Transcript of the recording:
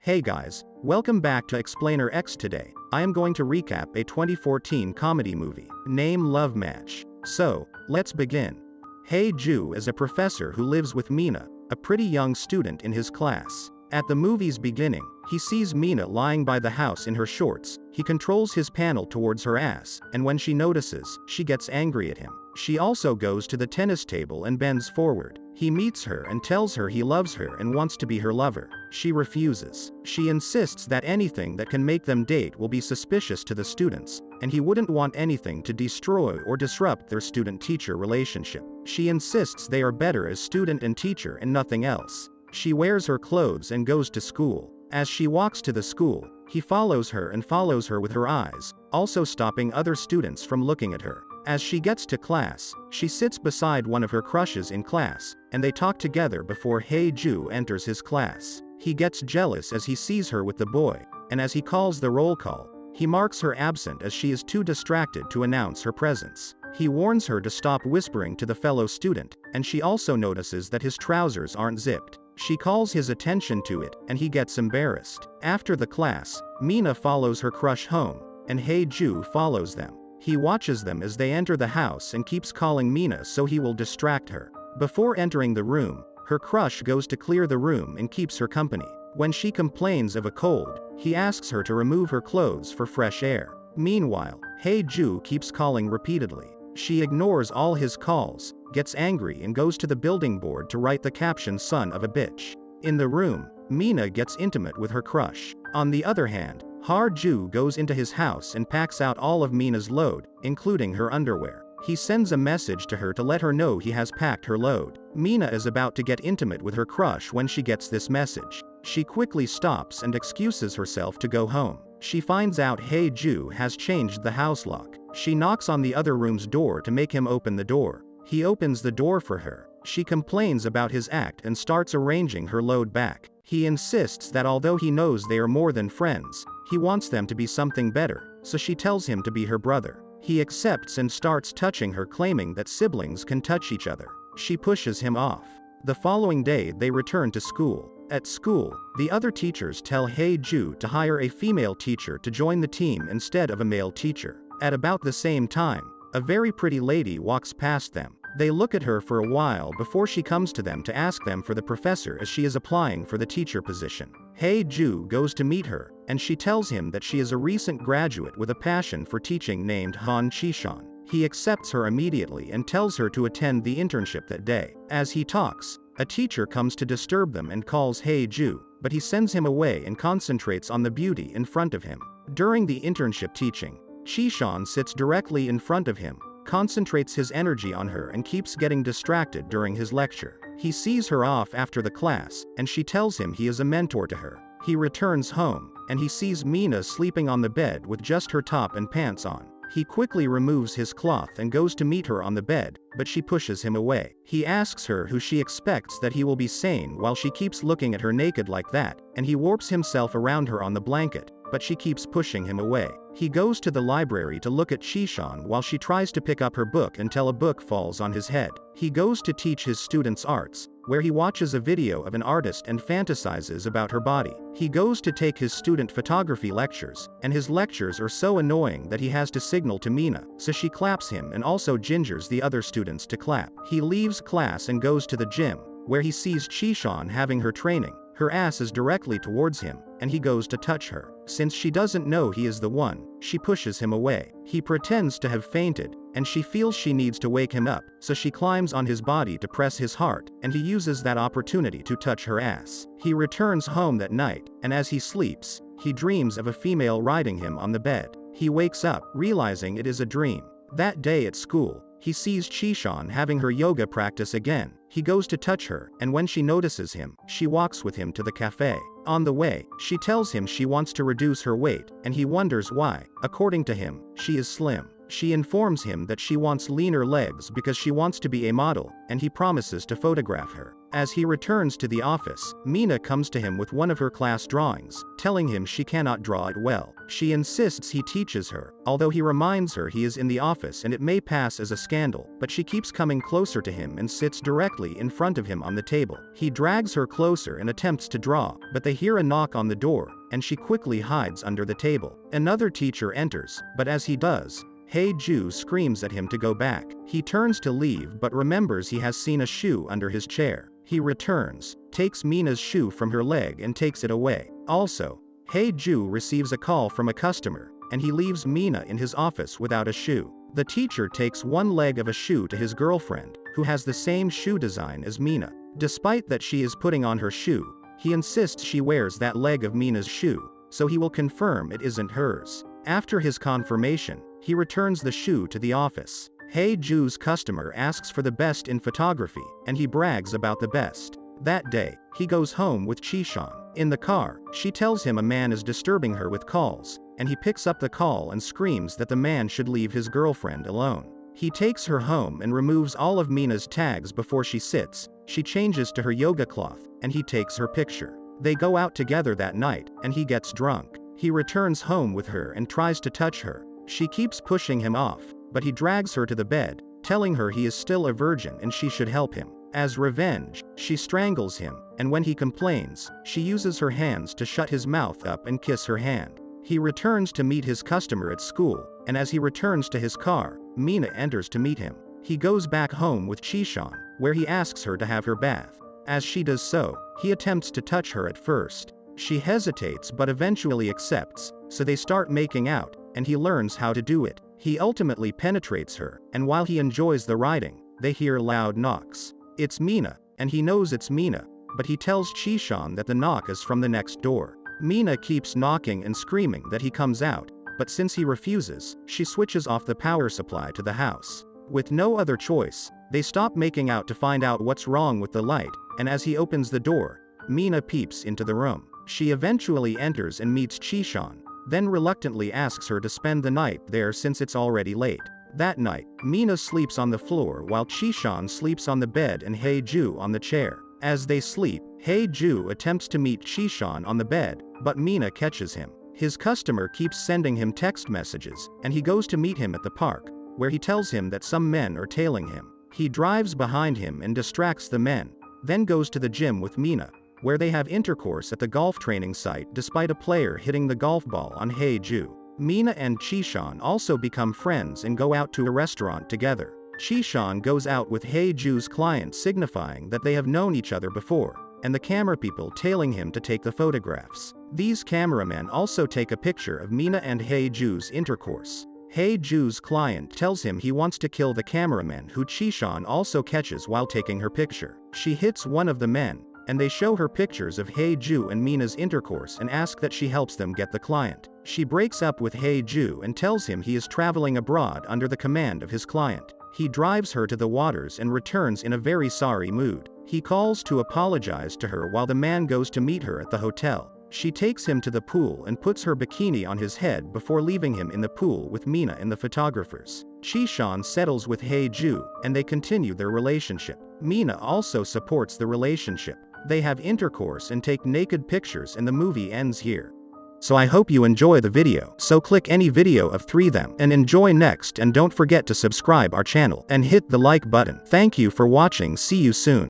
Hey guys, welcome back to Explainer X. Today, I am going to recap a 2014 comedy movie, named Love Match. So, let's begin. Hae-joo is a professor who lives with Mina, a pretty young student in his class. At the movie's beginning, he sees Mina lying by the house in her shorts. He controls his panel towards her ass, and when she notices, she gets angry at him. She also goes to the tennis table and bends forward. He meets her and tells her he loves her and wants to be her lover. She refuses. She insists that anything that can make them date will be suspicious to the students, and he wouldn't want anything to destroy or disrupt their student-teacher relationship. She insists they are better as student and teacher and nothing else. She wears her clothes and goes to school. As she walks to the school, he follows her and follows her with her eyes, also stopping other students from looking at her. As she gets to class, she sits beside one of her crushes in class, and they talk together before Hae-joo enters his class. He gets jealous as he sees her with the boy, and as he calls the roll call, he marks her absent as she is too distracted to announce her presence. He warns her to stop whispering to the fellow student, and she also notices that his trousers aren't zipped. She calls his attention to it, and he gets embarrassed. After the class, Mina follows her crush home, and Hae-joo follows them. He watches them as they enter the house and keeps calling Mina so he will distract her. Before entering the room, her crush goes to clear the room and keeps her company. When she complains of a cold, he asks her to remove her clothes for fresh air. Meanwhile, Hae-joo keeps calling repeatedly. She ignores all his calls, gets angry and goes to the building board to write the caption "son of a bitch." In the room, Mina gets intimate with her crush. On the other hand, Hae-joo goes into his house and packs out all of Mina's load, including her underwear. He sends a message to her to let her know he has packed her load. Mina is about to get intimate with her crush when she gets this message. She quickly stops and excuses herself to go home. She finds out Hae-joo has changed the house lock. She knocks on the other room's door to make him open the door. He opens the door for her. She complains about his act and starts arranging her load back. He insists that although he knows they are more than friends, he wants them to be something better, so she tells him to be her brother. He accepts and starts touching her, claiming that siblings can touch each other. She pushes him off. The following day they return to school. At school, the other teachers tell Hae-joo to hire a female teacher to join the team instead of a male teacher. At about the same time, a very pretty lady walks past them. They look at her for a while before she comes to them to ask them for the professor as she is applying for the teacher position. Hae-joo goes to meet her, and she tells him that she is a recent graduate with a passion for teaching named Han Chi-shan. He accepts her immediately and tells her to attend the internship that day. As he talks, a teacher comes to disturb them and calls Hae-joo, but he sends him away and concentrates on the beauty in front of him. During the internship teaching, Chi-shan sits directly in front of him, concentrates his energy on her and keeps getting distracted during his lecture. He sees her off after the class, and she tells him he is a mentor to her. He returns home, and he sees Mina sleeping on the bed with just her top and pants on. He quickly removes his cloth and goes to meet her on the bed, but she pushes him away. He asks her who she expects that he will be sane while she keeps looking at her naked like that, and he warps himself around her on the blanket, but she keeps pushing him away. He goes to the library to look at Chi-shan while she tries to pick up her book until a book falls on his head. He goes to teach his students arts, where he watches a video of an artist and fantasizes about her body. He goes to take his student photography lectures, and his lectures are so annoying that he has to signal to Mina, so she claps him and also gingers the other students to clap. He leaves class and goes to the gym, where he sees Chi-shan having her training. Her ass is directly towards him, and he goes to touch her. Since she doesn't know he is the one, she pushes him away. He pretends to have fainted, and she feels she needs to wake him up, so she climbs on his body to press his heart, and he uses that opportunity to touch her ass. He returns home that night, and as he sleeps, he dreams of a female riding him on the bed. He wakes up, realizing it is a dream. That day at school, he sees Chi-shan having her yoga practice again. He goes to touch her, and when she notices him, she walks with him to the cafe. On the way, she tells him she wants to reduce her weight, and he wonders why. According to him, she is slim. She informs him that she wants leaner legs because she wants to be a model, and he promises to photograph her. As he returns to the office, Mina comes to him with one of her class drawings, telling him she cannot draw it well. She insists he teaches her, although he reminds her he is in the office and it may pass as a scandal, but she keeps coming closer to him and sits directly in front of him on the table. He drags her closer and attempts to draw, but they hear a knock on the door, and she quickly hides under the table. Another teacher enters, but as he does, Hye-ju screams at him to go back. He turns to leave but remembers he has seen a shoe under his chair. He returns, takes Mina's shoe from her leg and takes it away. Also, Hye-ju receives a call from a customer, and he leaves Mina in his office without a shoe. The teacher takes one leg of a shoe to his girlfriend, who has the same shoe design as Mina. Despite that she is putting on her shoe, he insists she wears that leg of Mina's shoe, so he will confirm it isn't hers. After his confirmation, he returns the shoe to the office. Hye-ju's customer asks for the best in photography, and he brags about the best. That day, he goes home with Chi-shan. In the car, she tells him a man is disturbing her with calls, and he picks up the call and screams that the man should leave his girlfriend alone. He takes her home and removes all of Mina's tags before she sits. She changes to her yoga cloth, and he takes her picture. They go out together that night, and he gets drunk. He returns home with her and tries to touch her. She keeps pushing him off, but he drags her to the bed, telling her he is still a virgin and she should help him. As revenge, she strangles him, and when he complains, she uses her hands to shut his mouth up and kiss her hand. He returns to meet his customer at school, and as he returns to his car, Mina enters to meet him. He goes back home with Chi-shan, where he asks her to have her bath. As she does so, he attempts to touch her at first. She hesitates but eventually accepts, so they start making out, and he learns how to do it. He ultimately penetrates her, and while he enjoys the riding, they hear loud knocks. It's Mina, and he knows it's Mina, but he tells Chi-shan that the knock is from the next door. Mina keeps knocking and screaming that he comes out, but since he refuses, she switches off the power supply to the house. With no other choice, they stop making out to find out what's wrong with the light, and as he opens the door, Mina peeps into the room. She eventually enters and meets Chi-shan, then reluctantly asks her to spend the night there since it's already late. That night, Mina sleeps on the floor while Chi-shan sleeps on the bed and Hye-ju on the chair. As they sleep, Hye-ju attempts to meet Chi-shan on the bed, but Mina catches him. His customer keeps sending him text messages, and he goes to meet him at the park, where he tells him that some men are tailing him. He drives behind him and distracts the men, then goes to the gym with Mina, where they have intercourse at the golf training site despite a player hitting the golf ball on Hye-ju. Mina and Chi-shan also become friends and go out to a restaurant together. Chi-shan goes out with Hye-ju's client signifying that they have known each other before, and the camera people tailing him to take the photographs. These cameramen also take a picture of Mina and Hye-ju's intercourse. Hye-ju's client tells him he wants to kill the cameraman who Chi-shan also catches while taking her picture. She hits one of the men, and they show her pictures of Hye-ju and Mina's intercourse and ask that she helps them get the client. She breaks up with Hye-ju and tells him he is traveling abroad under the command of his client. He drives her to the waters and returns in a very sorry mood. He calls to apologize to her while the man goes to meet her at the hotel. She takes him to the pool and puts her bikini on his head before leaving him in the pool with Mina and the photographers. Chi-shan settles with Hye-ju, and they continue their relationship. Mina also supports the relationship. They have intercourse and take naked pictures and the movie ends here. So I hope you enjoy the video. So click any video of 3 them and enjoy next, and don't forget to subscribe our channel and hit the like button. Thank you for watching. See you soon.